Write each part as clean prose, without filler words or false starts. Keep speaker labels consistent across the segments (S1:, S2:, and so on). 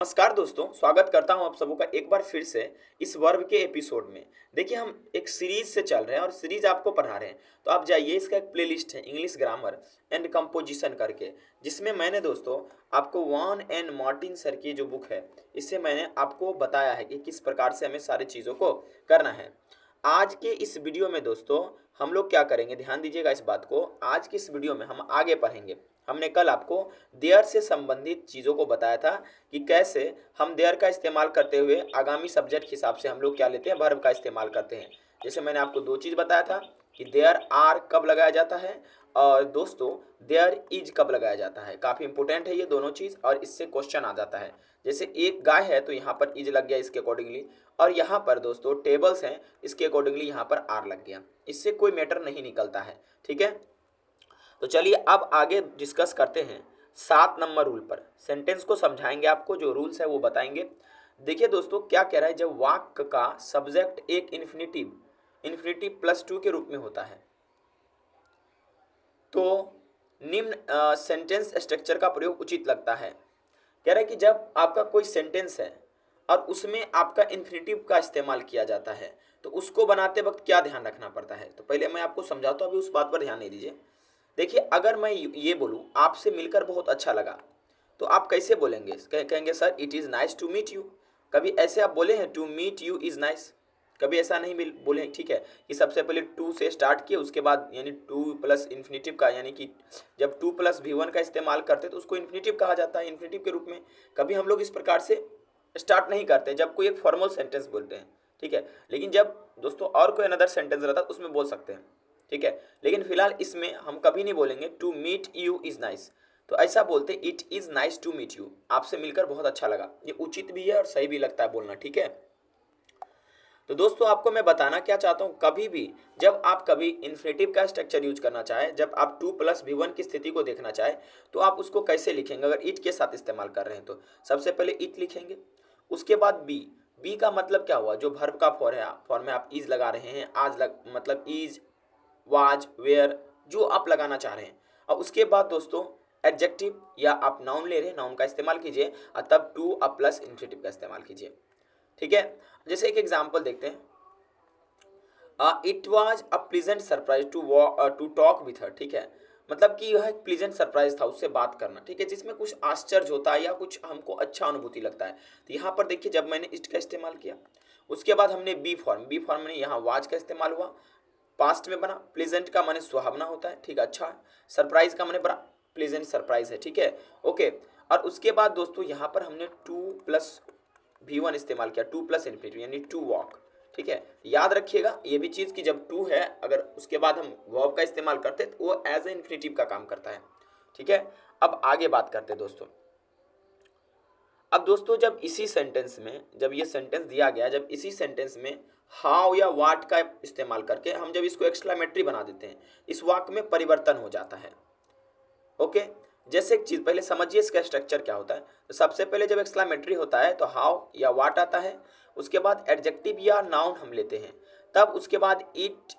S1: नमस्कार दोस्तों, स्वागत करता हूं आप सबों का एक बार फिर से इस वर्ब के एपिसोड में। देखिए, हम एक सीरीज से चल रहे हैं और सीरीज आपको पढ़ा रहे हैं। तो आप जाइए, इसका एक प्लेलिस्ट है इंग्लिश ग्रामर एंड कंपोजिशन करके, जिसमें मैंने दोस्तों आपको वॉन एंड मार्टिन सर की जो बुक है, इससे मैंने आपको बताया है कि किस प्रकार से हमें सारी चीज़ों को करना है। आज के इस वीडियो में दोस्तों हम लोग क्या करेंगे, ध्यान दीजिएगा इस बात को। आज के इस वीडियो में हम आगे पढ़ेंगे। हमने कल आपको देयर से संबंधित चीज़ों को बताया था कि कैसे हम देयर का इस्तेमाल करते हुए आगामी सब्जेक्ट के हिसाब से हम लोग क्या लेते हैं, वर्ब का इस्तेमाल करते हैं। जैसे मैंने आपको दो चीज़ बताया था कि देयर आर कब लगाया जाता है और दोस्तों देयर इज कब लगाया जाता है। काफ़ी इंपॉर्टेंट है ये दोनों चीज़ और इससे क्वेश्चन आ जाता है। जैसे एक गाय है तो यहाँ पर इज लग गया इसके अकॉर्डिंगली, और यहाँ पर दोस्तों टेबल्स हैं, इसके अकॉर्डिंगली यहाँ पर आर लग गया। इससे कोई मैटर नहीं निकलता है। ठीक है, तो चलिए अब आगे डिस्कस करते हैं 7 नंबर रूल पर। सेंटेंस को समझाएंगे, आपको जो रूल्स है वो बताएंगे। देखिए दोस्तों क्या कह रहा है, जब वाक्य का सब्जेक्ट एक इन्फिनेटिव इन्फिनेटिव प्लस टू के रूप में होता है तो निम्न सेंटेंस स्ट्रक्चर का प्रयोग उचित लगता है। कह रहा है कि जब आपका कोई सेंटेंस है और उसमें आपका इन्फिनेटिव का इस्तेमाल किया जाता है तो उसको बनाते वक्त क्या ध्यान रखना पड़ता है। तो पहले मैं आपको समझाता हूँ, अभी उस बात पर ध्यान नहीं दीजिए। देखिए, अगर मैं ये बोलूँ आपसे मिलकर बहुत अच्छा लगा, तो आप कैसे बोलेंगे? कहेंगे sir it is nice to meet you. कभी ऐसे आप बोले हैं to meet you is nice? कभी ऐसा नहीं बोले। ठीक है, कि सबसे पहले टू से स्टार्ट किए, उसके बाद यानी टू प्लस इन्फिनेटिव का, यानी कि जब टू प्लस V1 का इस्तेमाल करते तो उसको इन्फिनेटिव कहा जाता है, इन्फिनेटिव के रूप में। कभी हम लोग इस प्रकार से स्टार्ट नहीं करते जब कोई एक फॉर्मल सेंटेंस बोलते हैं। ठीक है, लेकिन जब दोस्तों और कोई अनदर सेंटेंस रहता है तो उसमें बोल सकते हैं। ठीक है, लेकिन फिलहाल इसमें हम कभी नहीं बोलेंगे to meet you is nice. तो ऐसा बोलते it is nice to meet you, आपसे मिलकर बहुत अच्छा लगा। ये उचित भी है और सही भी लगता है बोलना। ठीक है, तो दोस्तों आपको मैं बताना क्या चाहता हूँ, कभी भी जब आप कभी इन्फिनेटिव का स्ट्रक्चर यूज करना चाहे, जब आप टू प्लस V1 की स्थिति को देखना चाहे, तो आप उसको कैसे लिखेंगे। अगर इट के साथ इस्तेमाल कर रहे हैं तो सबसे पहले इट लिखेंगे, उसके बाद बी का मतलब क्या हुआ, जो वर्ब का फॉर्म है, आप इज लगा रहे हैं, मतलब इज, वाज, वेयर, जो आप लगाना चाह रहे हैं। और उसके बाद दोस्तों एडजेक्टिव या आप नाउन ले रहे हैं, नाउन का इस्तेमाल कीजिए और तब टू प्लस इन्फिनेटिव का इस्तेमाल कीजिए। ठीक है, जैसे एक एग्जाम्पल देखते हैं। It was a pleasant surprise to talk with her. ठीक है, मतलब कि यह एक प्लीजेंट सरप्राइज था उससे बात करना। ठीक है, जिसमें कुछ आश्चर्य होता है या कुछ हमको अच्छा अनुभूति लगता है। तो यहाँ पर देखिए, जब मैंने इट का इस्तेमाल किया, उसके बाद हमने बी फॉर्म में यहाँ वाज का इस्तेमाल हुआ, पास्ट में बना। प्लेजेंट का माने सुहावना होता है, ठीक है, अच्छा है। सरप्राइज का माने बड़ा प्लेजेंट सरप्राइज है। ठीक है, ओके। और उसके बाद दोस्तों यहाँ पर हमने टू प्लस V1 इस्तेमाल किया, टू प्लस इन्फिनेटिव यानी टू वॉक। ठीक है, याद रखिएगा ये भी चीज़ कि जब टू है, अगर उसके बाद हम वर्ब का इस्तेमाल करते हैं तो वो एज ए इन्फिनेटिव का काम करता है। ठीक है, अब आगे बात करते हैं दोस्तों। अब दोस्तों जब इसी सेंटेंस में, जब ये सेंटेंस दिया गया, जब इसी सेंटेंस में हाउ या वाट का इस्तेमाल करके हम जब इसको एक्सक्लेमेटरी बना देते हैं, इस वाक्य में परिवर्तन हो जाता है। ओके, जैसे एक चीज पहले समझिए इसका स्ट्रक्चर क्या होता है। तो सबसे पहले जब एक्सक्लेमेटरी होता है तो हाउ या वाट आता है, उसके बाद एडजेक्टिव या नाउन हम लेते हैं, तब उसके बाद इट,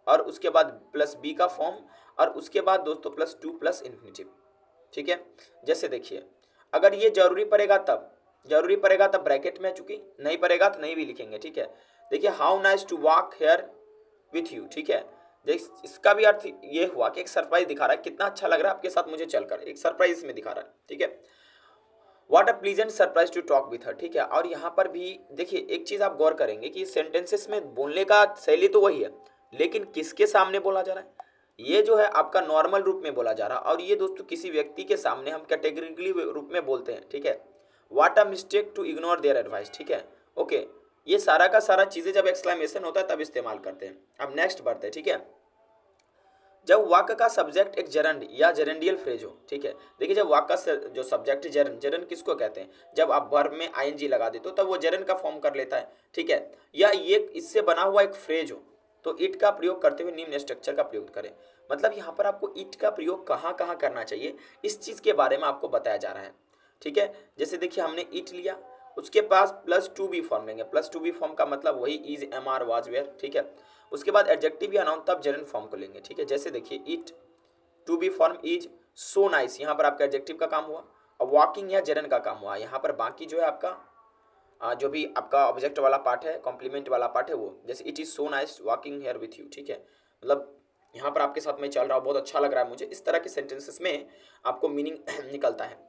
S1: और उसके बाद प्लस बी का फॉर्म, और उसके बाद दोस्तों प्लस टू प्लस इन्फिनेटिव। ठीक है, जैसे देखिए, अगर ये जरूरी पड़ेगा तब ब्रैकेट में, चूंकि नहीं पड़ेगा तो नहीं भी लिखेंगे। ठीक है, देखिए how nice to walk here with you. ठीक है, देख इसका भी अर्थ ये हुआ कि एक सरप्राइज दिखा रहा है, कितना अच्छा लग रहा है आपके साथ मुझे चलकर, एक सरप्राइज में दिखा रहा है। ठीक है, what a pleasant surprise to talk with her. ठीक है, और यहाँ पर भी देखिए एक चीज आप गौर करेंगे कि सेंटेंसेस में बोलने का शैली तो वही है, लेकिन किसके सामने बोला जा रहा है। ये जो है आपका नॉर्मल रूप में बोला जा रहा है, और ये दोस्तों किसी व्यक्ति के सामने हम कैटेगरिकली रूप में बोलते हैं। ठीक है, what a mistake to ignore their advice. ठीक है, ओके। ये सारा का सारा चीजें जब एक्सक्लेमेशन होता है तब इस्तेमाल करते हैं। अब नेक्स्ट बढ़ते हैं। ठीक है, जब वाक्य का सब्जेक्ट एक जरंड या जरंडियल फ्रेज हो। ठीक है, देखिए जब वाक्य का जो सब्जेक्ट जरन, जरन किसको कहते हैं, जब आप वर्ब में आईएनजी लगा देते हो तब वो जरन का फॉर्म कर लेता है। ठीक है, या ये इससे बना हुआ एक फ्रेज हो तो इट का प्रयोग करते हुए निम्न स्ट्रक्चर का प्रयोग करें। मतलब यहाँ पर आपको इट का प्रयोग कहाँ कहाँ करना चाहिए, इस चीज़ के बारे में आपको बताया जा रहा है। ठीक है, जैसे देखिए हमने इट लिया, उसके पास प्लस टू बी फॉर्म लेंगे। प्लस टू बी फॉर्म का मतलब वही is, am are, was, were. ठीक है, उसके बाद एडजेक्टिव या नाउन तब जेरन फॉर्म को लेंगे। ठीक है, जैसे देखिए it, to be form is, so nice, यहाँ पर आपका एडजेक्टिव का काम हुआ, वॉकिंग या जरन का काम हुआ। यहाँ पर बाकी जो है आपका जो भी आपका ऑब्जेक्ट वाला पार्ट है, कॉम्प्लीमेंट वाला पार्ट है वो, जैसे it is so nice walking here with you, ठीक है, मतलब यहाँ पर आपके साथ मैं चल रहा हूँ, बहुत अच्छा लग रहा है मुझे। इस तरह के सेंटेंसेस में आपको मीनिंग निकलता है।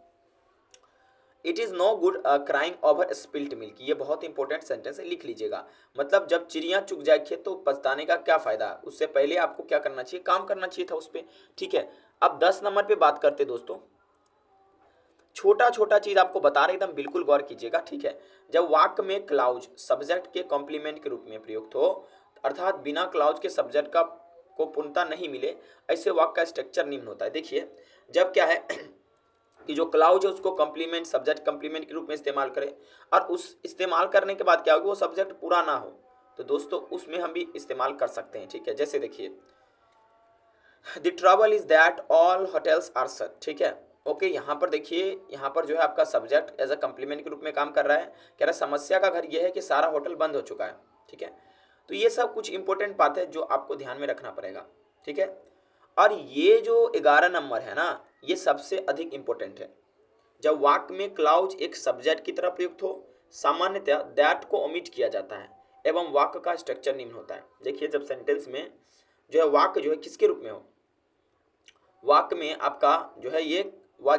S1: It is no good crying over spilt milk, ये बहुत इंपॉर्टेंट सेंटेंस है, लिख लीजिएगा। मतलब जब चिड़िया चुग जाए खेत तो पछताने का क्या फ़ायदा, उससे पहले आपको क्या करना चाहिए, काम करना चाहिए था उस पर, ठीक है। अब 10 नंबर पे बात करते दोस्तों। छोटा छोटा चीज आपको बता रहे एकदम बिल्कुल गौर कीजिएगा, ठीक है। जब वाक्य में क्लाउज सब्जेक्ट के कॉम्प्लीमेंट के रूप में प्रयुक्त हो, अर्थात बिना क्लाउज के सब्जेक्ट का को पूर्णता नहीं मिले, ऐसे वाक्य का स्ट्रक्चर निम्न होता है। देखिए जब क्या है कि जो क्लाउज है उसको कॉम्प्लीमेंट सब्जेक्ट कॉम्प्लीमेंट के रूप में इस्तेमाल करें, और उस इस्तेमाल करने के बाद क्या होगा, वो सब्जेक्ट पूरा ना हो, तो दोस्तों उसमें हम भी इस्तेमाल कर सकते हैं, ठीक है। जैसे देखिए the trouble is that all hotels are such, ठीक है। ओके यहाँ पर देखिए, यहाँ पर जो है आपका सब्जेक्ट एज अ कम्प्लीमेंट के रूप में काम कर रहा है, कह रहा है समस्या का घर ये है कि सारा होटल बंद हो चुका है, ठीक है। तो ये सब कुछ इंपॉर्टेंट बात है जो आपको ध्यान में रखना पड़ेगा, ठीक है। और ये जो 11 नंबर है ना, ये सबसे अधिक इंपॉर्टेंट है। जब वाक्य में क्लाउज एक सब्जेक्ट की तरह प्रयुक्त हो, सामान्यतः दैट को ओमिट किया जाता है एवं वाक्य का स्ट्रक्चर निम्न होता है। देखिए जब सेंटेंस में जो है वाक्य जो है किसके रूप में हो, वाक्य में आपका जो है ये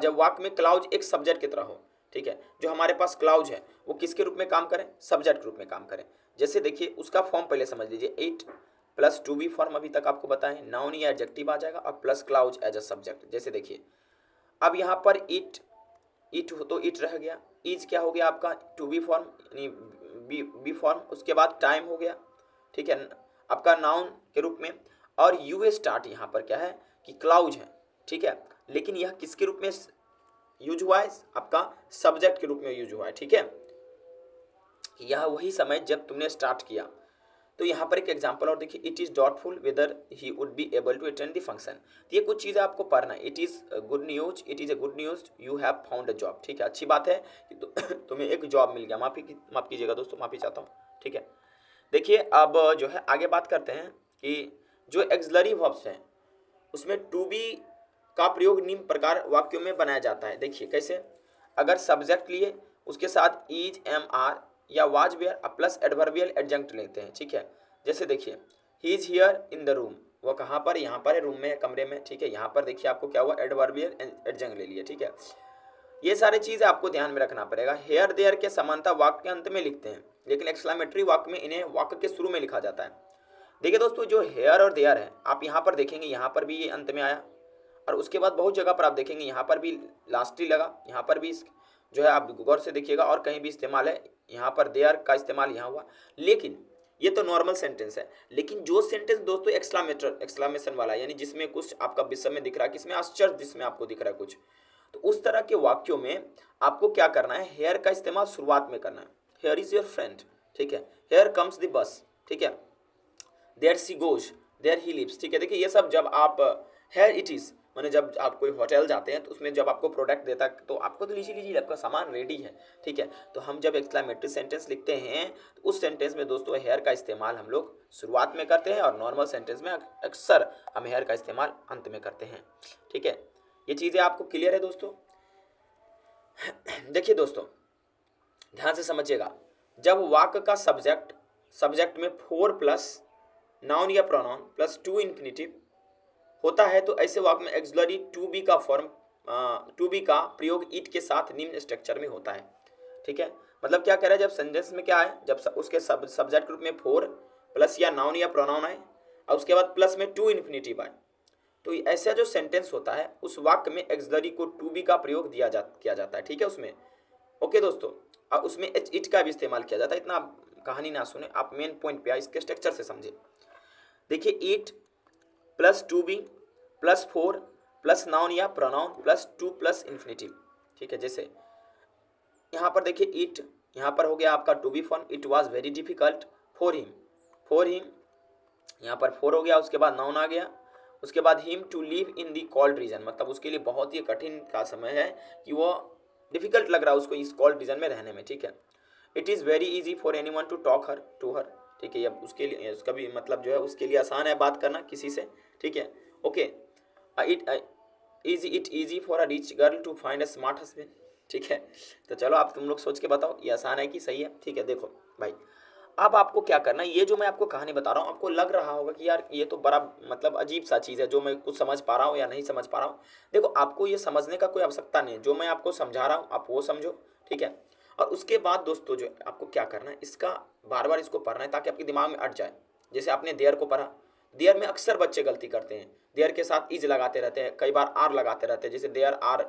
S1: जब वाक्य में क्लाउज एक सब्जेक्ट की तरह हो, ठीक है, जो हमारे पास क्लाउज है वो किसके रूप में काम करें, सब्जेक्ट के रूप में काम करें। जैसे देखिए उसका फॉर्म पहले समझ लीजिए, it plus to be form अभी तक आपको बताएं, नाउन या एडजेक्टिव आ जाएगा और plus clause as a subject. जैसे देखिए अब यहाँ पर इट हो तो इट रह गया, इज क्या हो गया आपका टू बी फॉर्म यानी बी फॉर्म, उसके बाद टाइम हो गया, ठीक है, आपका नाउन के रूप में, और यू स्टार्ट यहाँ पर क्या है कि क्लाउज है, ठीक है, लेकिन यह किसके रूप में यूज हुआ है, आपका सब्जेक्ट के रूप में यूज हुआ है, ठीक है। यह वही समय जब तुमने स्टार्ट किया। तो यहाँ पर एक एग्जांपल और देखिए, it is doubtful whether he would be able to attend the function. तो ये कुछ चीज़ें आपको पढ़ना है। It is good news, it is a good news you have found a job, ठीक है, अच्छी बात है कि तुम्हें एक जॉब मिल गया। माफ कीजिएगा दोस्तों, माफी चाहता हूँ, ठीक है। देखिए अब जो है आगे बात करते हैं कि जो एक्सलरी वर्ब्स हैं उसमें टू बी का प्रयोग निम्न प्रकार वाक्यों में बनाया जाता है। देखिए कैसे, अगर सब्जेक्ट लिए उसके साथ इज एम आर या was were plus adverbial adjunct लेते हैं, ठीक है। जैसे देखिए he is here in the room, वो कहाँ पर, यहाँ पर है, रूम में है, कमरे में, ठीक है। यहाँ पर देखिए आपको क्या हुआ, एडवर्बियल एडजंक्ट ले लिया, ठीक है। ये सारी चीज़ें आपको ध्यान में रखना पड़ेगा। हेयर देयर के समानता वाक्य के अंत में लिखते हैं, लेकिन एक्सक्लेमेटरी वाक्य में इन्हें वाक्य के शुरू में लिखा जाता है। देखिए दोस्तों जो हेयर और देयर है, आप यहाँ पर देखेंगे यहाँ पर भी ये अंत में आया, और उसके बाद बहुत जगह पर आप देखेंगे यहाँ पर भी लास्टली लगा, यहाँ पर भी जो है आप गौर से देखिएगा, और कहीं भी इस्तेमाल है, यहाँ पर देयर का इस्तेमाल यहाँ हुआ। लेकिन ये तो नॉर्मल सेंटेंस है, लेकिन जो सेंटेंस दोस्तों एक्सक्लामेशन वाला, यानी जिसमें कुछ आपका विस्मय दिख रहा है, किसमें आश्चर्य जिसमें आपको दिख रहा है कुछ, तो उस तरह के वाक्यों में आपको क्या करना है, हेयर का इस्तेमाल शुरुआत में करना है। हेयर इज योर फ्रेंड, ठीक है, हेयर कम्स द बस, ठीक है, there she goes, there he lives, ठीक है। देखिए ये सब जब आप हेयर इट इज मैंने जब आप कोई होटल जाते हैं तो उसमें जब आपको प्रोडक्ट देता है तो आपको तो लीजिए लीजिए आपका सामान रेडी है, ठीक है। तो हम जब एक्सक्लेमेटरी सेंटेंस लिखते हैं तो उस सेंटेंस में दोस्तों हेयर का इस्तेमाल हम लोग शुरुआत में करते हैं, और नॉर्मल सेंटेंस में अक्सर हम हेयर का इस्तेमाल अंत में करते हैं, ठीक है। ये चीज़ें आपको क्लियर है दोस्तों। देखिए दोस्तों ध्यान से समझिएगा, जब वाक्य का सब्जेक्ट में फोर प्लस नाउन या प्रोनाउन प्लस टू इन्फिनेटिव होता है तो ऐसे वाक्य में एक्सलरी टू बी का प्रयोग इट के साथ निम्न स्ट्रक्चर में होता है, ठीक है। मतलब क्या कह रहा है, जब सेंटेंस में क्या है, जब उसके सब्जेक्ट ग्रुप में फोर प्लस या नाउन या प्रोनाउन आए और उसके बाद प्लस में टू इन्फिनेटिव आए, तो ऐसा जो सेंटेंस होता है उस वाक्य में एक्सलरी को टू बी का प्रयोग किया जाता है, ठीक है उसमें। ओके दोस्तों, और उसमें इट का भी इस्तेमाल किया जाता है। इतना कहानी ना सुने, आप मेन पॉइंट पे आए, इसके स्ट्रक्चर से समझे। देखिए it plus to be plus for plus noun या pronoun plus to plus infinitive, ठीक है। जैसे यहाँ पर देखिए इट, यहाँ पर हो गया आपका to be form, it was very difficult for him, यहाँ पर फोर हो गया, उसके बाद नाउन आ गया, उसके बाद him to live in the cold region, मतलब उसके लिए बहुत ही कठिन का समय है कि वो डिफिकल्ट लग रहा है उसको इस कॉल्ड रीजन में रहने में, ठीक है। It is very easy for anyone to talk to her, ठीक है, अब उसके लिए उसका भी मतलब जो है उसके लिए आसान है बात करना किसी से, ठीक है। Okay, it is it easy for a rich girl to find a smart husband, ठीक है। तो चलो आप तुम लोग सोच के बताओ ये आसान है कि सही है। ठीक है, देखो भाई, अब आपको क्या करना है, ये जो मैं आपको कहानी बता रहा हूँ आपको लग रहा होगा कि यार ये तो बड़ा मतलब अजीब सा चीज़ है जो मैं कुछ समझ पा रहा हूँ या नहीं समझ पा रहा हूँ। देखो आपको ये समझने का कोई आवश्यकता नहीं है, जो मैं आपको समझा रहा हूँ आप वो समझो। ठीक है। और उसके बाद दोस्तों जो आपको क्या करना है, इसका बार बार इसको पढ़ना है ताकि आपके दिमाग में अट जाए। जैसे आपने देयर को पढ़ा, देयर में अक्सर बच्चे गलती करते हैं, देयर के साथ इज लगाते रहते हैं, कई बार आर लगाते रहते हैं। जैसे देयर आर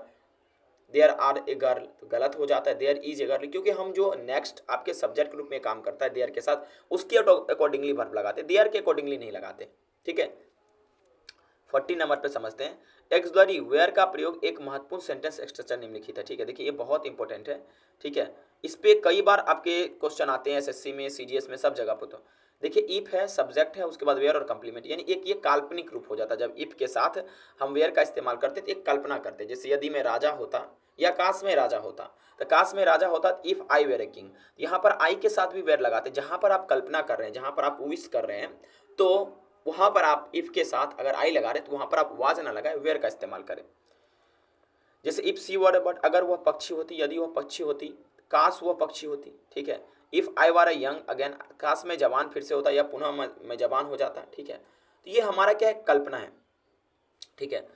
S1: ए गर्ल, तो गलत हो जाता है, देयर इज ए गर्ल, क्योंकि हम जो नेक्स्ट आपके सब्जेक्ट के रूप में काम करता है देयर के साथ, उसके अकॉर्डिंगली वर्ब लगाते हैं, देयर के अकॉर्डिंगली नहीं लगाते। ठीक है। 40 नंबर पे समझते हैं, एक्सुलरी वेयर का प्रयोग एक महत्वपूर्ण सेंटेंस स्ट्रक्चर निम्नलिखित है। ठीक है, देखिए ये बहुत इंपॉर्टेंट है। ठीक है, इस पे कई बार आपके क्वेश्चन आते हैं एसएससी में, सीजीएस में, सब जगह पे। तो देखिए इफ है, सब्जेक्ट है, उसके बाद वेयर और कंप्लीमेंट, यानी एक ये काल्पनिक रूप हो जाता है। जब इफ के साथ हम वेयर का इस्तेमाल करते तो एक कल्पना करते, जैसे यदि मैं राजा होता या काश में राजा होता, तो काश में राजा होता if I were a king, यहाँ पर आई के साथ भी वेयर लगाते। जहां पर आप कल्पना कर रहे हैं, जहां पर आप विश कर रहे हैं, तो वहां पर आप इफ के साथ अगर आई लगा रहे तो वहां पर आप वाज ना लगाए, वेयर का इस्तेमाल करें। जैसे इफ सी वर बट, अगर वह पक्षी होती, यदि वह पक्षी होती, काश वह पक्षी होती। ठीक है। If I were a young again, काश में जवान फिर से होता या पुनः मैं जवान हो जाता। ठीक है, तो ये हमारा क्या है, कल्पना है। ठीक है।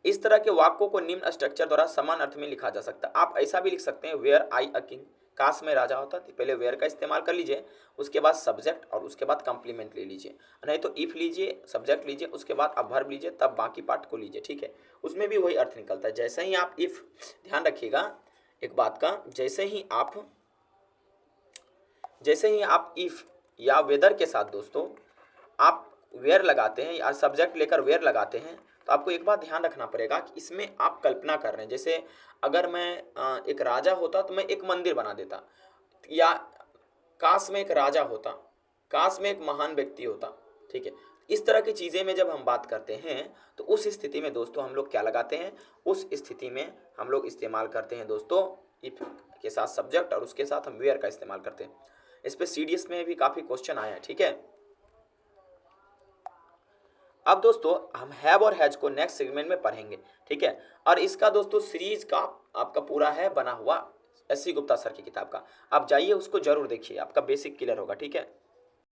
S1: इस तरह के वाक्यों को निम्न स्ट्रक्चर द्वारा समान अर्थ में लिखा जा सकता है। आप ऐसा भी लिख सकते हैं, वेयर आई अ किंग, काश में राजा होता, तो पहले वेयर का इस्तेमाल कर लीजिए, उसके बाद सब्जेक्ट और उसके बाद कंप्लीमेंट ले लीजिए। नहीं तो इफ लीजिए, सब्जेक्ट लीजिए, उसके बाद आप वर्ब लीजिए, तब बाकी पार्ट को लीजिए। ठीक है, उसमें भी वही अर्थ निकलता है। जैसे ही आप इफ, ध्यान रखिएगा एक बात का, जैसे ही आप इफ या वेदर के साथ दोस्तों आप वेयर लगाते हैं या सब्जेक्ट लेकर वेयर लगाते हैं, तो आपको एक बात ध्यान रखना पड़ेगा कि इसमें आप कल्पना कर रहे हैं। जैसे अगर मैं एक राजा होता तो मैं एक मंदिर बना देता, या काश में एक राजा होता, काश में एक महान व्यक्ति होता। ठीक है, इस तरह की चीज़ें में जब हम बात करते हैं तो उस स्थिति में दोस्तों हम लोग क्या लगाते हैं, उस स्थिति में हम लोग इस्तेमाल करते हैं दोस्तों इफ के साथ सब्जेक्ट और उसके साथ हम वेयर का इस्तेमाल करते हैं। इस पे सीडीएस में भी काफ़ी क्वेश्चन आया है। ठीक है। अब दोस्तों हम हैव और हैज को नेक्स्ट सेगमेंट में पढ़ेंगे। ठीक है, और इसका दोस्तों सीरीज का आपका पूरा है बना हुआ, एससी गुप्ता सर की किताब का, आप जाइए उसको जरूर देखिए, आपका बेसिक क्लियर होगा। ठीक है।